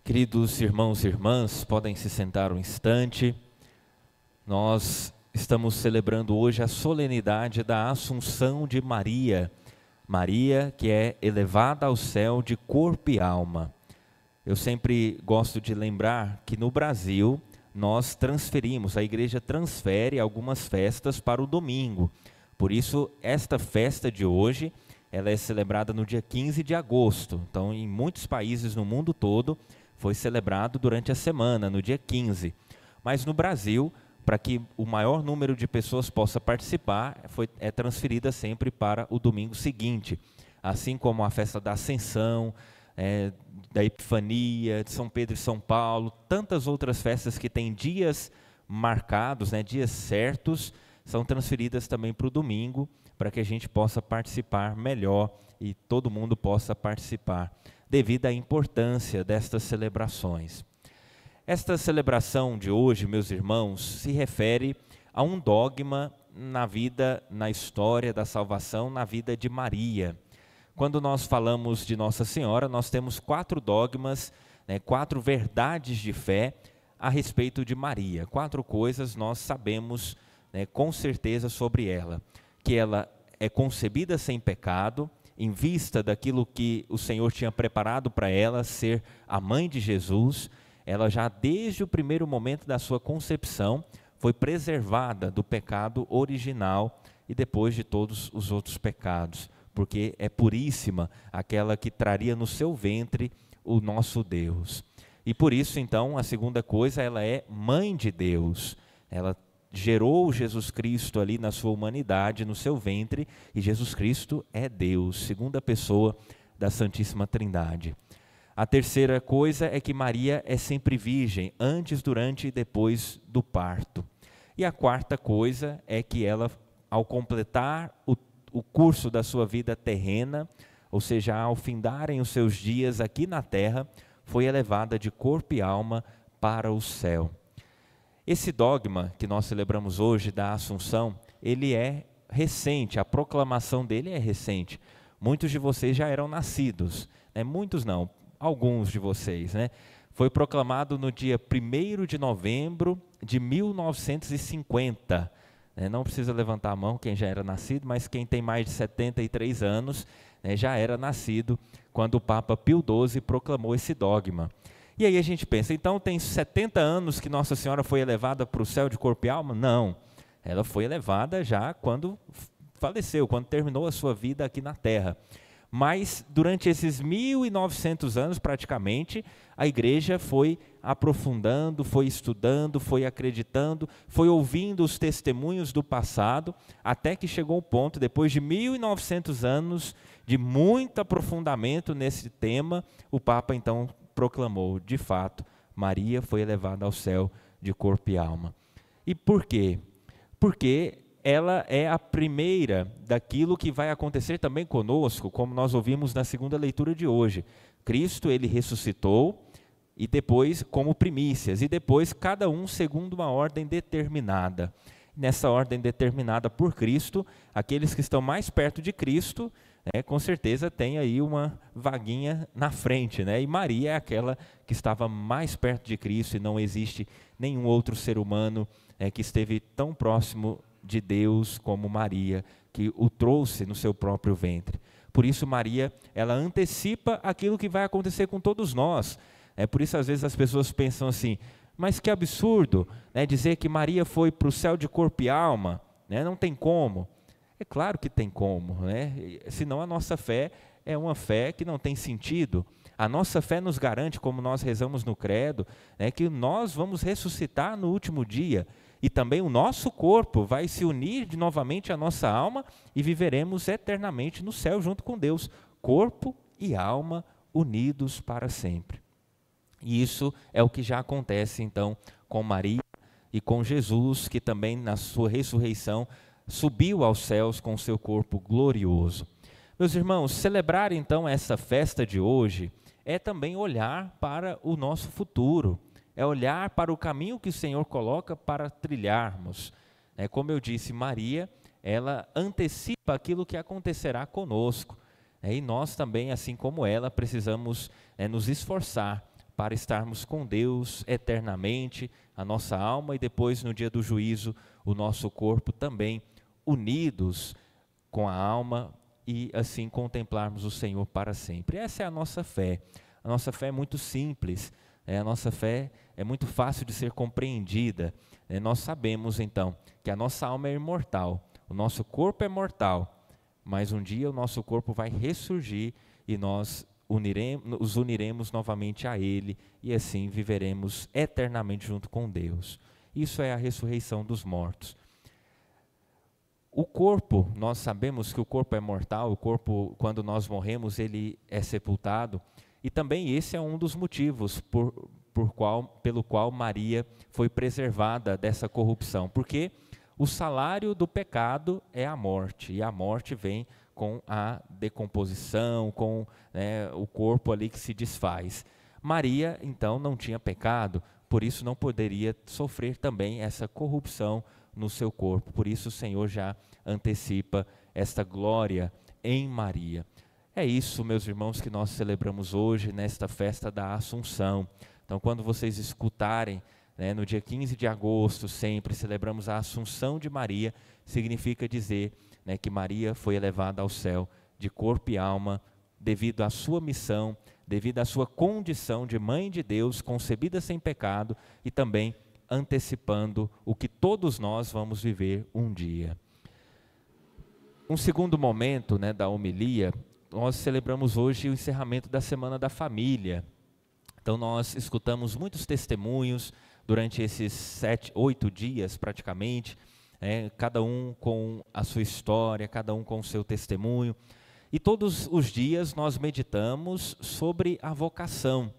Queridos irmãos e irmãs, podem se sentar um instante. Nós estamos celebrando hoje a solenidade da Assunção de Maria. Maria que é elevada ao céu de corpo e alma. Eu sempre gosto de lembrar que no Brasil nós transferimos, a igreja transfere algumas festas para o domingo. Por isso, esta festa de hoje, ela é celebrada no dia 15 de agosto. Então, em muitos países no mundo todo, foi celebrado durante a semana, no dia 15. Mas no Brasil, para que o maior número de pessoas possa participar, é transferida sempre para o domingo seguinte. Assim como a festa da Ascensão, da Epifania, de São Pedro e São Paulo, tantas outras festas que têm dias marcados, dias certos, são transferidas também para o domingo, para que a gente possa participar melhor e todo mundo possa participar, devido à importância destas celebrações. Esta celebração de hoje, meus irmãos, se refere a um dogma na vida, na história da salvação, na vida de Maria. Quando nós falamos de Nossa Senhora, nós temos 4 dogmas, 4 verdades de fé a respeito de Maria. 4 coisas nós sabemos com certeza sobre ela. Que ela é concebida sem pecado, em vista daquilo que o Senhor tinha preparado para ela, ser a mãe de Jesus. Ela já desde o primeiro momento da sua concepção foi preservada do pecado original e depois de todos os outros pecados, porque é puríssima aquela que traria no seu ventre o nosso Deus. E por isso então a segunda coisa, ela é mãe de Deus. Ela gerou Jesus Cristo ali na sua humanidade, no seu ventre, e Jesus Cristo é Deus, segunda pessoa da Santíssima Trindade. A terceira coisa é que Maria é sempre virgem, antes, durante e depois do parto. E a quarta coisa é que ela, ao completar o curso da sua vida terrena, ou seja, ao findarem os seus dias aqui na terra, foi elevada de corpo e alma para o céu. Esse dogma que nós celebramos hoje da Assunção, ele é recente, a proclamação dele é recente. Muitos de vocês já eram nascidos, muitos não, alguns de vocês, Foi proclamado no dia 1º de novembro de 1950. Não precisa levantar a mão quem já era nascido, mas quem tem mais de 73 anos já era nascido quando o Papa Pio XII proclamou esse dogma. E aí a gente pensa, então tem 70 anos que Nossa Senhora foi elevada para o céu de corpo e alma? Não, ela foi elevada já quando faleceu, quando terminou a sua vida aqui na terra. Mas durante esses 1900 anos praticamente, a igreja foi aprofundando, foi estudando, foi acreditando, foi ouvindo os testemunhos do passado, até que chegou o ponto, depois de 1900 anos de muito aprofundamento nesse tema, o Papa então proclamou, de fato, Maria foi elevada ao céu de corpo e alma. E por quê? Porque ela é a primeira daquilo que vai acontecer também conosco, como nós ouvimos na segunda leitura de hoje. Cristo, ele ressuscitou, e depois como primícias, e depois cada um segundo uma ordem determinada. Nessa ordem determinada por Cristo, aqueles que estão mais perto de Cristo, com certeza tem aí uma vaguinha na frente, E Maria é aquela que estava mais perto de Cristo, e não existe nenhum outro ser humano que esteve tão próximo de Deus como Maria, que o trouxe no seu próprio ventre. Por isso Maria, ela antecipa aquilo que vai acontecer com todos nós. Por isso às vezes as pessoas pensam assim, mas que absurdo, dizer que Maria foi para o céu de corpo e alma, não tem como. É claro que tem como, senão a nossa fé é uma fé que não tem sentido. A nossa fé nos garante, como nós rezamos no credo, que nós vamos ressuscitar no último dia, e também o nosso corpo vai se unir novamente à nossa alma, e viveremos eternamente no céu junto com Deus, corpo e alma unidos para sempre. E isso é o que já acontece então com Maria e com Jesus, que também na sua ressurreição subiu aos céus com seu corpo glorioso. Meus irmãos, celebrar então essa festa de hoje é também olhar para o nosso futuro, é olhar para o caminho que o Senhor coloca para trilharmos. Como eu disse, Maria, ela antecipa aquilo que acontecerá conosco. E nós também, assim como ela, precisamos nos esforçar para estarmos com Deus eternamente, a nossa alma e depois no dia do juízo, o nosso corpo também unidos com a alma e assim contemplarmos o Senhor para sempre. Essa é a nossa fé. A nossa fé é muito simples, a nossa fé é muito fácil de ser compreendida. Nós sabemos então que a nossa alma é imortal, o nosso corpo é mortal, mas um dia o nosso corpo vai ressurgir e nós nos uniremos novamente a Ele e assim viveremos eternamente junto com Deus. Isso é a ressurreição dos mortos. O corpo, nós sabemos que o corpo é mortal, o corpo, quando nós morremos, ele é sepultado, e também esse é um dos motivos pelo qual Maria foi preservada dessa corrupção, porque o salário do pecado é a morte, e a morte vem com a decomposição, com o corpo ali que se desfaz. Maria, então, não tinha pecado, por isso não poderia sofrer também essa corrupção no seu corpo. Por isso o Senhor já antecipa esta glória em Maria. É isso, meus irmãos, que nós celebramos hoje nesta festa da Assunção. Então, quando vocês escutarem, no dia 15 de agosto, sempre celebramos a Assunção de Maria, significa dizer que Maria foi elevada ao céu de corpo e alma, devido à sua missão, devido à sua condição de mãe de Deus, concebida sem pecado, e também antecipando o que todos nós vamos viver um dia. Um segundo momento da homilia, nós celebramos hoje o encerramento da Semana da Família. Então nós escutamos muitos testemunhos durante esses 8 dias praticamente, cada um com a sua história, cada um com o seu testemunho. E todos os dias nós meditamos sobre a vocação.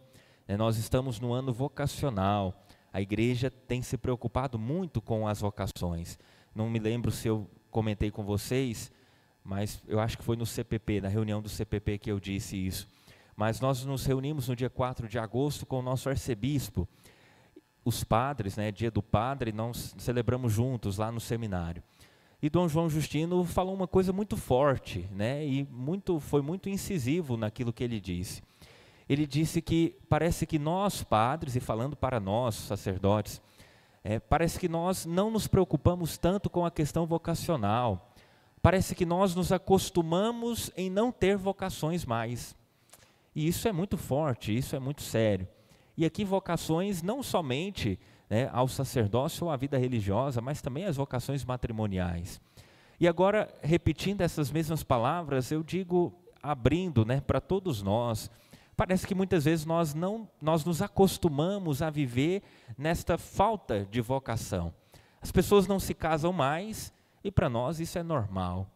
Nós estamos no ano vocacional. A igreja tem se preocupado muito com as vocações. Não me lembro se eu comentei com vocês, mas eu acho que foi no CPP, na reunião do CPP que eu disse isso. Mas nós nos reunimos no dia 4 de agosto com o nosso arcebispo. Os padres, dia do padre, nós celebramos juntos lá no seminário. E Dom João Justino falou uma coisa muito forte, e foi muito incisivo naquilo que ele disse. Ele disse que parece que nós padres, e falando para nós sacerdotes, parece que nós não nos preocupamos tanto com a questão vocacional. Parece que nós nos acostumamos em não ter vocações mais. E isso é muito forte, isso é muito sério. E aqui vocações não somente ao sacerdócio ou à vida religiosa, mas também as vocações matrimoniais. E agora, repetindo essas mesmas palavras, eu digo, abrindo para todos nós, parece que muitas vezes nós nos acostumamos a viver nesta falta de vocação. As pessoas não se casam mais e para nós isso é normal.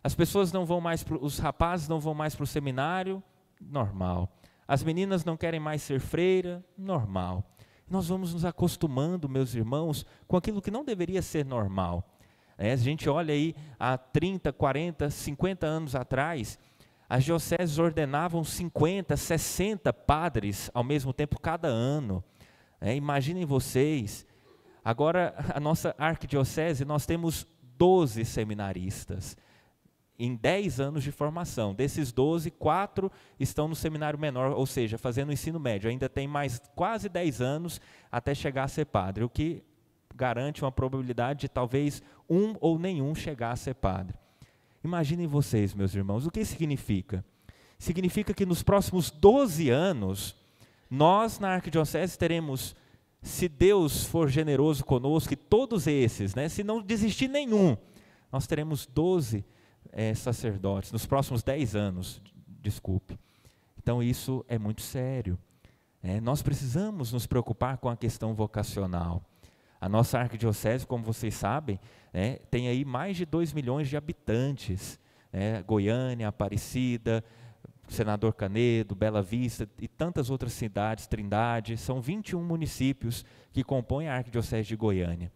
As pessoas não vão mais, os rapazes não vão mais para o seminário, normal. As meninas não querem mais ser freira, normal. Nós vamos nos acostumando, meus irmãos, com aquilo que não deveria ser normal. A gente olha aí há 30, 40, 50 anos atrás, as dioceses ordenavam 50, 60 padres ao mesmo tempo cada ano. Imaginem vocês, agora a nossa arquidiocese, nós temos 12 seminaristas em 10 anos de formação. Desses 12, 4 estão no seminário menor, ou seja, fazendo o ensino médio. Ainda tem mais quase 10 anos até chegar a ser padre, o que garante uma probabilidade de talvez um ou nenhum chegar a ser padre. Imaginem vocês, meus irmãos, o que significa? Significa que nos próximos 12 anos, nós na arquidiocese teremos, se Deus for generoso conosco, e todos esses, se não desistir nenhum, nós teremos 12 sacerdotes, nos próximos 10 anos, desculpe. Então isso é muito sério. Nós precisamos nos preocupar com a questão vocacional. A nossa arquidiocese, como vocês sabem, tem aí mais de 2 milhões de habitantes. Goiânia, Aparecida, Senador Canedo, Bela Vista e tantas outras cidades, Trindade, são 21 municípios que compõem a arquidiocese de Goiânia.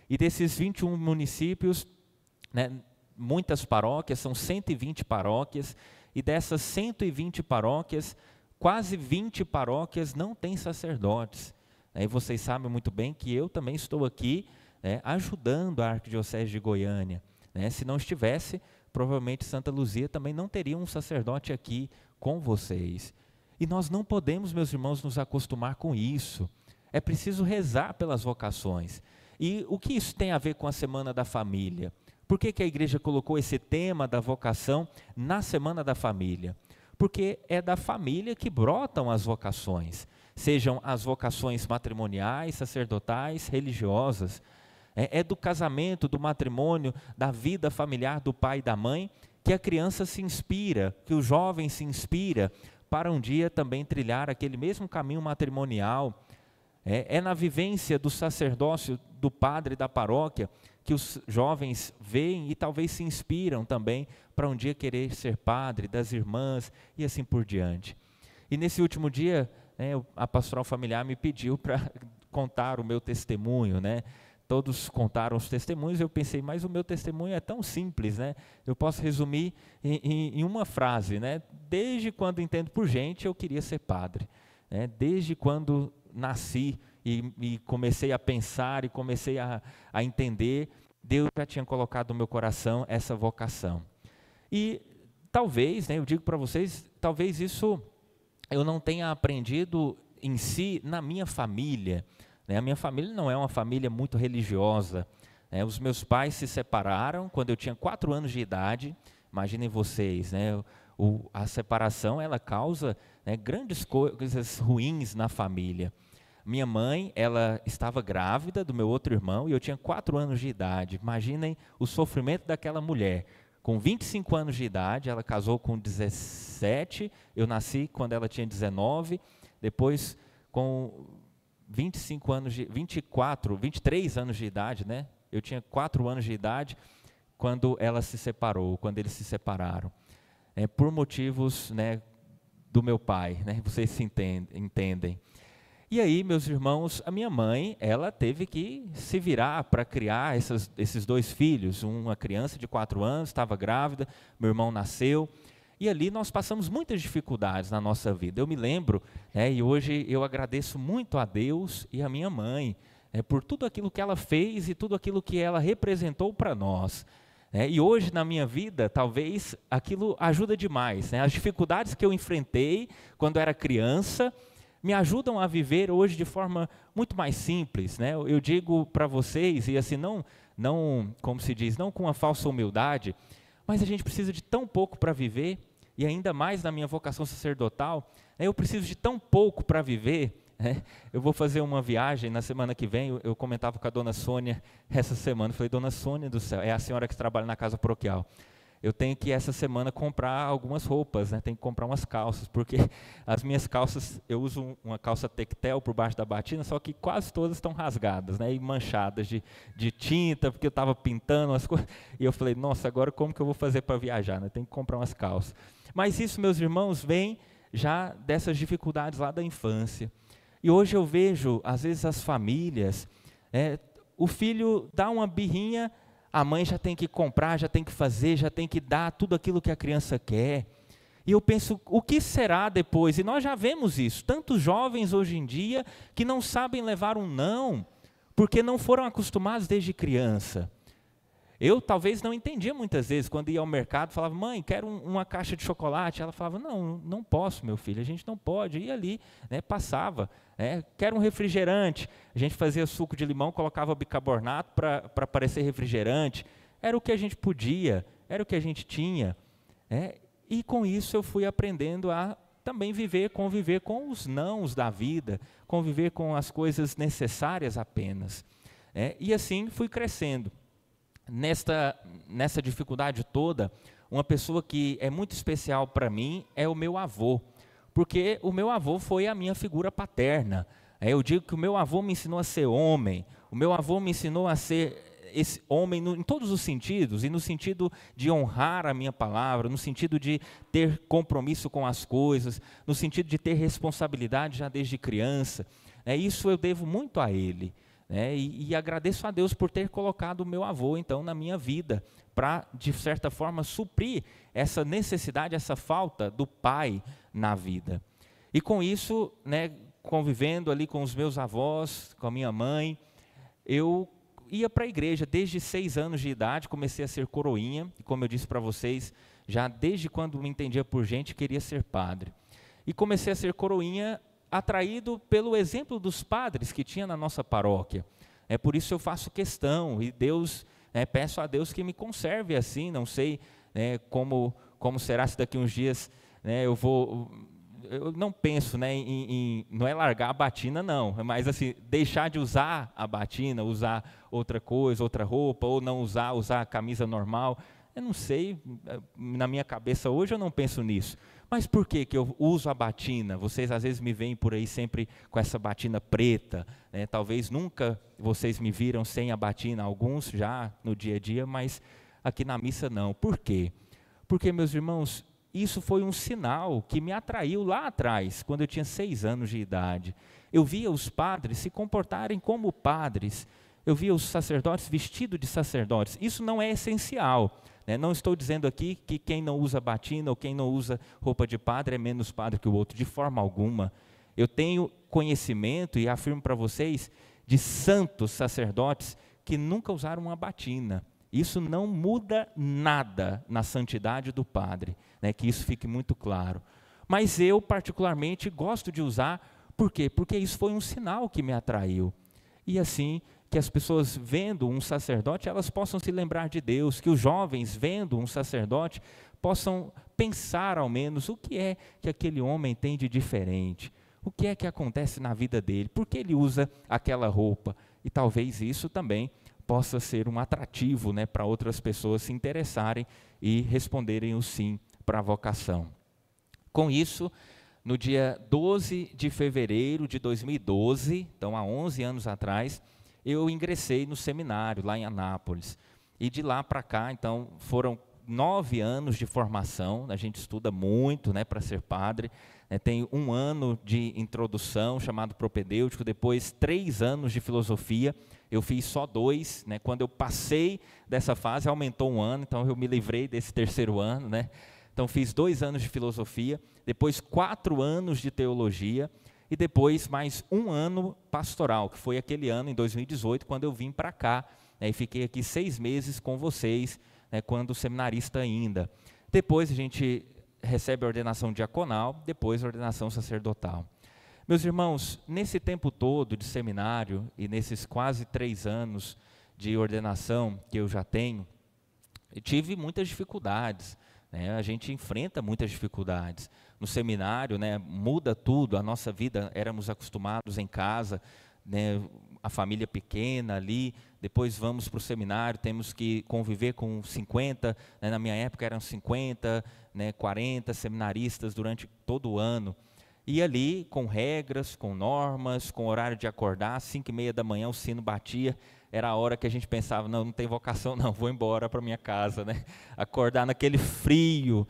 E desses 21 municípios, muitas paróquias, são 120 paróquias, e dessas 120 paróquias, quase 20 paróquias não têm sacerdotes. E vocês sabem muito bem que eu também estou aqui ajudando a arquidiocese de Goiânia. Se não estivesse, provavelmente Santa Luzia também não teria um sacerdote aqui com vocês. E nós não podemos, meus irmãos, nos acostumar com isso. É preciso rezar pelas vocações. E o que isso tem a ver com a Semana da Família? Por que a igreja colocou esse tema da vocação na Semana da Família? Porque é da família que brotam as vocações, sejam as vocações matrimoniais, sacerdotais, religiosas. É do casamento, do matrimônio, da vida familiar do pai e da mãe, que a criança se inspira, que o jovem se inspira para um dia também trilhar aquele mesmo caminho matrimonial. É na vivência do sacerdócio, do padre da paróquia, que os jovens veem e talvez se inspiram também para um dia querer ser padre, das irmãs e assim por diante. E nesse último dia, a pastoral familiar me pediu para contar o meu testemunho, né? Todos contaram os testemunhos, eu pensei, mas o meu testemunho é tão simples, né? Eu posso resumir em uma frase, né? Desde quando entendo por gente, eu queria ser padre. Desde quando nasci e comecei a pensar e comecei a entender, Deus já tinha colocado no meu coração essa vocação. E talvez, eu digo para vocês, talvez isso eu não tenha aprendido em si na minha família. A minha família não é uma família muito religiosa. Os meus pais se separaram quando eu tinha 4 anos de idade. Imaginem vocês, a separação ela causa grandes coisas ruins na família. Minha mãe, ela estava grávida do meu outro irmão e eu tinha 4 anos de idade. Imaginem o sofrimento daquela mulher. Com 25 anos de idade, ela casou com 17, eu nasci quando ela tinha 19, depois com 23 anos de idade, eu tinha 4 anos de idade quando ela se separou, quando eles se separaram. Por motivos do meu pai, vocês se entendem. E aí, meus irmãos, a minha mãe, ela teve que se virar para criar esses 2 filhos. Uma criança de 4 anos, estava grávida, meu irmão nasceu. E ali nós passamos muitas dificuldades na nossa vida. Eu me lembro, e hoje eu agradeço muito a Deus e a minha mãe, por tudo aquilo que ela fez e tudo aquilo que ela representou para nós. E hoje na minha vida, talvez aquilo ajuda demais. As dificuldades que eu enfrentei quando era criança, me ajudam a viver hoje de forma muito mais simples. Eu digo para vocês, e assim, não, como se diz, não com uma falsa humildade, mas a gente precisa de tão pouco para viver, e ainda mais na minha vocação sacerdotal, eu preciso de tão pouco para viver. Eu vou fazer uma viagem na semana que vem, eu comentava com a dona Sônia essa semana, falei, dona Sônia do céu, é a senhora que trabalha na casa paroquial. Eu tenho que essa semana comprar algumas roupas, tenho que comprar umas calças, porque as minhas calças, eu uso uma calça tectel por baixo da batina, só que quase todas estão rasgadas, e manchadas de tinta, porque eu estava pintando as coisas, e eu falei, nossa, agora como que eu vou fazer para viajar, Tenho que comprar umas calças. Mas isso, meus irmãos, vem já dessas dificuldades lá da infância. E hoje eu vejo, às vezes, as famílias, o filho dá uma birrinha, a mãe já tem que comprar, já tem que fazer, já tem que dar tudo aquilo que a criança quer. E eu penso, o que será depois? E nós já vemos isso, tantos jovens hoje em dia que não sabem levar um não, porque não foram acostumados desde criança. Eu talvez não entendia muitas vezes, quando ia ao mercado, falava, mãe, quero uma caixa de chocolate. Ela falava, não posso, meu filho, a gente não pode. E ali, passava, quero um refrigerante. A gente fazia suco de limão, colocava bicarbonato para parecer refrigerante. Era o que a gente podia, era o que a gente tinha. E com isso eu fui aprendendo a também conviver com os nãos da vida, conviver com as coisas necessárias apenas. E assim fui crescendo. Nessa dificuldade toda, uma pessoa que é muito especial para mim é o meu avô, porque o meu avô foi a minha figura paterna. Eu digo que o meu avô me ensinou a ser homem, o meu avô me ensinou a ser esse homem em todos os sentidos, e no sentido de honrar a minha palavra, no sentido de ter compromisso com as coisas, no sentido de ter responsabilidade já desde criança. Isso eu devo muito a ele. E agradeço a Deus por ter colocado o meu avô, então, na minha vida, para, de certa forma, suprir essa necessidade, essa falta do pai na vida. E com isso, convivendo ali com os meus avós, com a minha mãe, eu ia para a igreja desde 6 anos de idade, comecei a ser coroinha, e como eu disse para vocês, já desde quando me entendia por gente, queria ser padre. e comecei a ser coroinha atraído pelo exemplo dos padres que tinha na nossa paróquia. É por isso eu faço questão, e peço a Deus que me conserve assim. Não sei como será se daqui uns dias eu não penso não é largar a batina não, mas assim, deixar de usar a batina, usar outra coisa, outra roupa, ou não usar a camisa normal. Eu não sei, na minha cabeça hoje eu não penso nisso. Mas por que eu uso a batina? Vocês às vezes me veem por aí sempre com essa batina preta, talvez nunca vocês me viram sem a batina, alguns já no dia a dia, mas aqui na missa não. Por quê? Porque, meus irmãos, isso foi um sinal que me atraiu lá atrás, quando eu tinha 6 anos de idade. Eu via os padres se comportarem como padres, eu via os sacerdotes vestidos de sacerdotes. Isso não é essencial. Não estou dizendo aqui que quem não usa batina ou quem não usa roupa de padre é menos padre que o outro, de forma alguma. Eu tenho conhecimento, e afirmo para vocês, de santos sacerdotes que nunca usaram uma batina. Isso não muda nada na santidade do padre, que isso fique muito claro. Mas eu particularmente gosto de usar, por quê? Porque isso foi um sinal que me atraiu. E assim, que as pessoas vendo um sacerdote, elas possam se lembrar de Deus, que os jovens vendo um sacerdote, possam pensar ao menos o que é que aquele homem tem de diferente, o que é que acontece na vida dele, por que ele usa aquela roupa, e talvez isso também possa ser um atrativo para outras pessoas se interessarem e responderem o sim para a vocação. Com isso, no dia 12 de fevereiro de 2012, então há 11 anos atrás, eu ingressei no seminário lá em Anápolis. E de lá para cá, então, foram 9 anos de formação. A gente estuda muito para ser padre. Tem 1 ano de introdução, chamado propedêutico, depois 3 anos de filosofia. Eu fiz só 2. Quando eu passei dessa fase, aumentou 1 ano, então eu me livrei desse 3º ano. Então fiz 2 anos de filosofia, depois 4 anos de teologia, e depois mais 1 ano pastoral, que foi aquele ano, em 2018, quando eu vim para cá, e fiquei aqui 6 meses com vocês, quando seminarista ainda. Depois a gente recebe a ordenação diaconal, depois a ordenação sacerdotal. Meus irmãos, nesse tempo todo de seminário, e nesses quase 3 anos de ordenação que eu já tenho, eu tive muitas dificuldades. A gente enfrenta muitas dificuldades. No seminário, muda tudo, a nossa vida, éramos acostumados em casa, a família pequena ali, depois vamos para o seminário, temos que conviver com 50, na minha época eram 50, 40 seminaristas durante todo o ano. E ali, com regras, com normas, com horário de acordar, 5h30 da manhã o sino batia, era a hora que a gente pensava, não tem vocação não, vou embora para minha casa, Acordar naquele frio,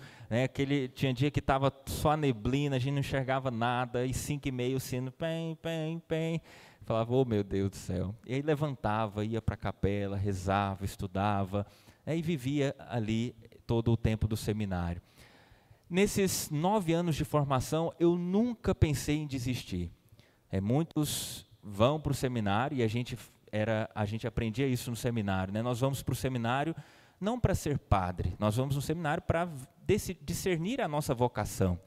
tinha dia que estava só a neblina, a gente não enxergava nada, e 5h30 o sino, pem, pem, pem, falava, oh meu Deus do céu. E aí levantava, ia para a capela, rezava, estudava, e vivia ali todo o tempo do seminário. Nesses 9 anos de formação, eu nunca pensei em desistir. Muitos vão para o seminário, e a gente aprendia isso no seminário. Nós vamos para o seminário não para ser padre, nós vamos no seminário para discernir a nossa vocação.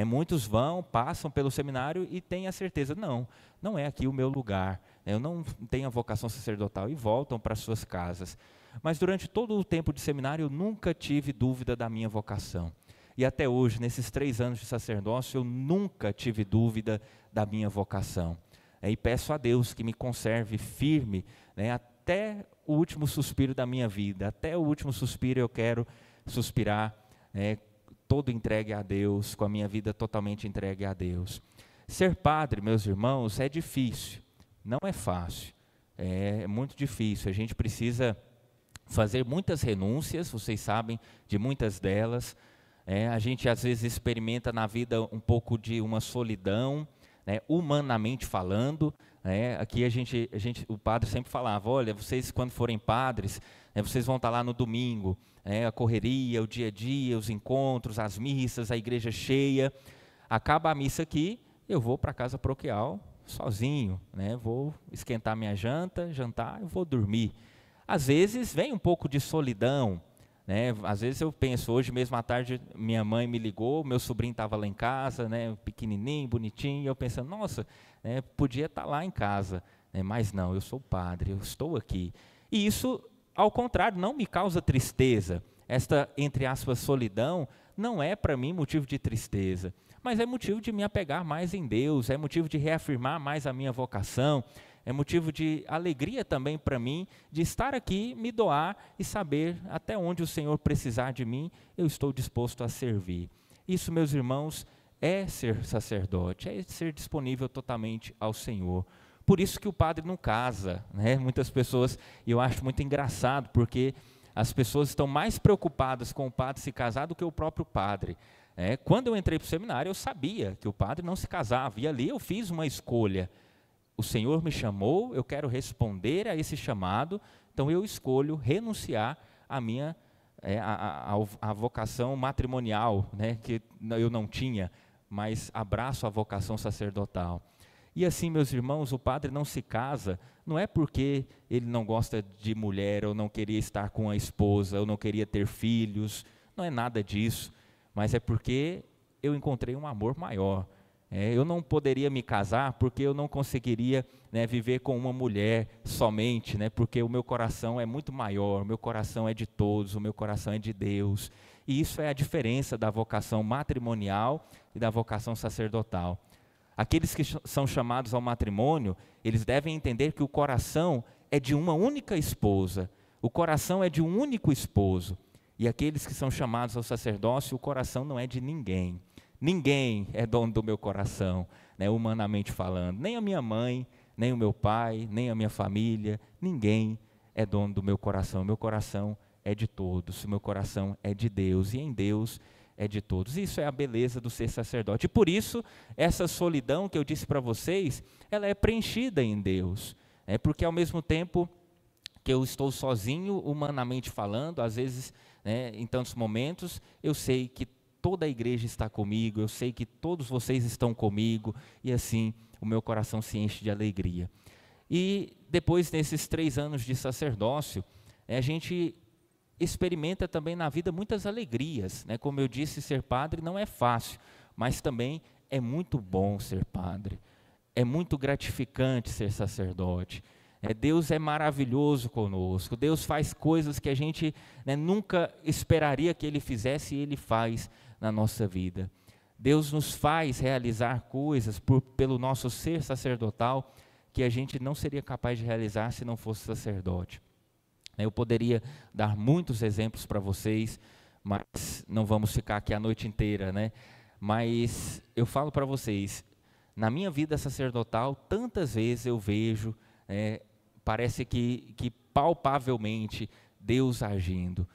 Muitos passam pelo seminário e têm a certeza, não é aqui o meu lugar, eu não tenho a vocação sacerdotal, e voltam para suas casas. Mas durante todo o tempo de seminário, eu nunca tive dúvida da minha vocação. E até hoje, nesses 3 anos de sacerdócio, eu nunca tive dúvida da minha vocação. E peço a Deus que me conserve firme, até o último suspiro da minha vida. Até o último suspiro eu quero suspirar, todo entregue a Deus, com a minha vida totalmente entregue a Deus. Ser padre, meus irmãos, é difícil, não é fácil, é muito difícil. A gente precisa fazer muitas renúncias, vocês sabem de muitas delas. A gente às vezes experimenta na vida um pouco de uma solidão, humanamente falando. Aqui o padre sempre falava, olha, vocês quando forem padres, vocês vão estar lá no domingo, a correria, o dia a dia, os encontros, as missas, a igreja cheia. Acaba a missa aqui, eu vou para a casa paroquial sozinho, vou esquentar minha janta, jantar, eu vou dormir. Às vezes vem um pouco de solidão, né? Às vezes eu penso, hoje mesmo à tarde minha mãe me ligou, meu sobrinho estava lá em casa, né, pequenininho, bonitinho, e eu pensando, nossa, né, podia estar lá em casa, né, mas não, eu sou padre, eu estou aqui. E isso, ao contrário, não me causa tristeza. Esta, entre aspas, solidão, não é para mim motivo de tristeza, mas é motivo de me apegar mais em Deus, é motivo de reafirmar mais a minha vocação, é motivo de alegria também para mim, de estar aqui, me doar e saber até onde o Senhor precisar de mim, eu estou disposto a servir. Isso, meus irmãos, é ser sacerdote, é ser disponível totalmente ao Senhor. Por isso que o padre não casa, né? Muitas pessoas, e eu acho muito engraçado, porque as pessoas estão mais preocupadas com o padre se casar do que o próprio padre. Quando eu entrei para o seminário, eu sabia que o padre não se casava, e ali eu fiz uma escolha. O Senhor me chamou, eu quero responder a esse chamado, então eu escolho renunciar à minha a vocação matrimonial, né, que eu não tinha, mas abraço a vocação sacerdotal. E assim, meus irmãos, o padre não se casa, não é porque ele não gosta de mulher, ou não queria estar com a esposa, ou não queria ter filhos, não é nada disso, mas é porque eu encontrei um amor maior. Eu não poderia me casar porque eu não conseguiria, né, viver com uma mulher somente, né, porque o meu coração é muito maior, o meu coração é de todos, o meu coração é de Deus. E isso é a diferença da vocação matrimonial e da vocação sacerdotal. Aqueles que são chamados ao matrimônio, eles devem entender que o coração é de uma única esposa, o coração é de um único esposo. E aqueles que são chamados ao sacerdócio, o coração não é de ninguém. Ninguém é dono do meu coração, né, humanamente falando. Nem a minha mãe, nem o meu pai, nem a minha família. Ninguém é dono do meu coração. Meu coração é de todos. O meu coração é de Deus. E em Deus é de todos. Isso é a beleza do ser sacerdote. E por isso, essa solidão que eu disse para vocês, ela é preenchida em Deus. Porque ao mesmo tempo que eu estou sozinho, humanamente falando, às vezes, né, em tantos momentos, eu sei que toda a igreja está comigo, eu sei que todos vocês estão comigo, e assim o meu coração se enche de alegria. E depois desses 3 anos de sacerdócio, a gente experimenta também na vida muitas alegrias, né? Como eu disse, ser padre não é fácil, mas também é muito bom ser padre, é muito gratificante ser sacerdote. Deus é maravilhoso conosco, Deus faz coisas que a gente, né, nunca esperaria que Ele fizesse, e Ele faz na nossa vida. Deus nos faz realizar coisas pelo nosso ser sacerdotal que a gente não seria capaz de realizar se não fosse sacerdote. Eu poderia dar muitos exemplos para vocês, mas não vamos ficar aqui a noite inteira, né? Mas eu falo para vocês, na minha vida sacerdotal, tantas vezes eu vejo, parece que palpavelmente Deus agindo.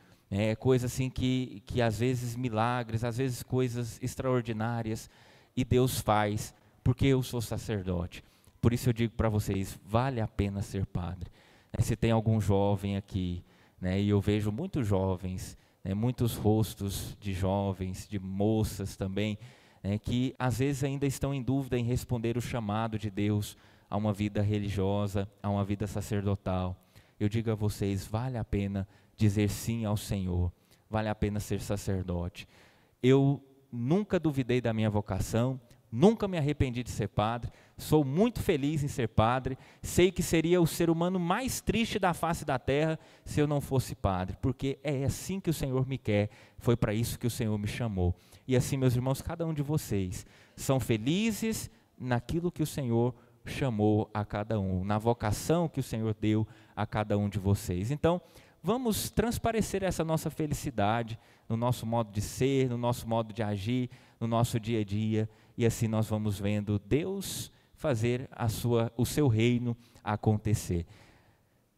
Coisa assim que às vezes milagres, às vezes coisas extraordinárias, e Deus faz, porque eu sou sacerdote. Por isso eu digo para vocês, vale a pena ser padre. Se tem algum jovem aqui, né, e eu vejo muitos jovens, né, muitos rostos de jovens, de moças também, que às vezes ainda estão em dúvida em responder o chamado de Deus a uma vida religiosa, a uma vida sacerdotal. Eu digo a vocês, vale a pena dizer sim ao Senhor, vale a pena ser sacerdote. Eu nunca duvidei da minha vocação, nunca me arrependi de ser padre, sou muito feliz em ser padre, sei que seria o ser humano mais triste da face da terra se eu não fosse padre, porque é assim que o Senhor me quer, foi para isso que o Senhor me chamou. E assim, meus irmãos, cada um de vocês são felizes naquilo que o Senhor chamou a cada um, na vocação que o Senhor deu a cada um de vocês. Então, vamos transparecer essa nossa felicidade no nosso modo de ser, no nosso modo de agir, no nosso dia a dia, e assim nós vamos vendo Deus fazer o seu reino acontecer.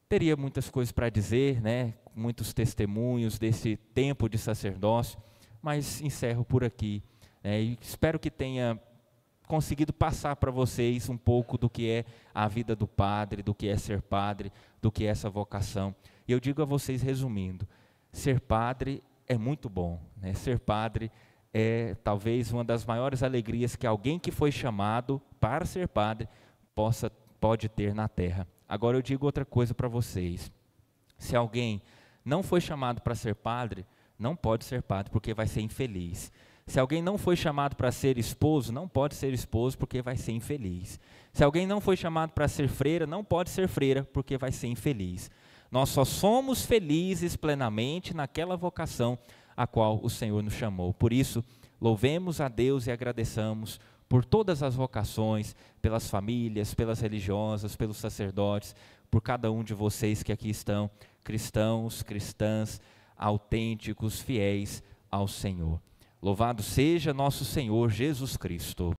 Teria muitas coisas para dizer, né? Muitos testemunhos desse tempo de sacerdócio, mas encerro por aqui. E espero que tenha conseguido passar para vocês um pouco do que é a vida do padre, do que é ser padre, do que é essa vocação. E eu digo a vocês, resumindo, ser padre é muito bom, né? Ser padre é talvez uma das maiores alegrias que alguém que foi chamado para ser padre pode ter na terra. Agora eu digo outra coisa para vocês. Se alguém não foi chamado para ser padre, não pode ser padre porque vai ser infeliz. Se alguém não foi chamado para ser esposo, não pode ser esposo porque vai ser infeliz. Se alguém não foi chamado para ser freira, não pode ser freira porque vai ser infeliz. Nós só somos felizes plenamente naquela vocação a qual o Senhor nos chamou. Por isso, louvemos a Deus e agradeçamos por todas as vocações, pelas famílias, pelas religiosas, pelos sacerdotes, por cada um de vocês que aqui estão, cristãos, cristãs, autênticos, fiéis ao Senhor. Louvado seja nosso Senhor Jesus Cristo.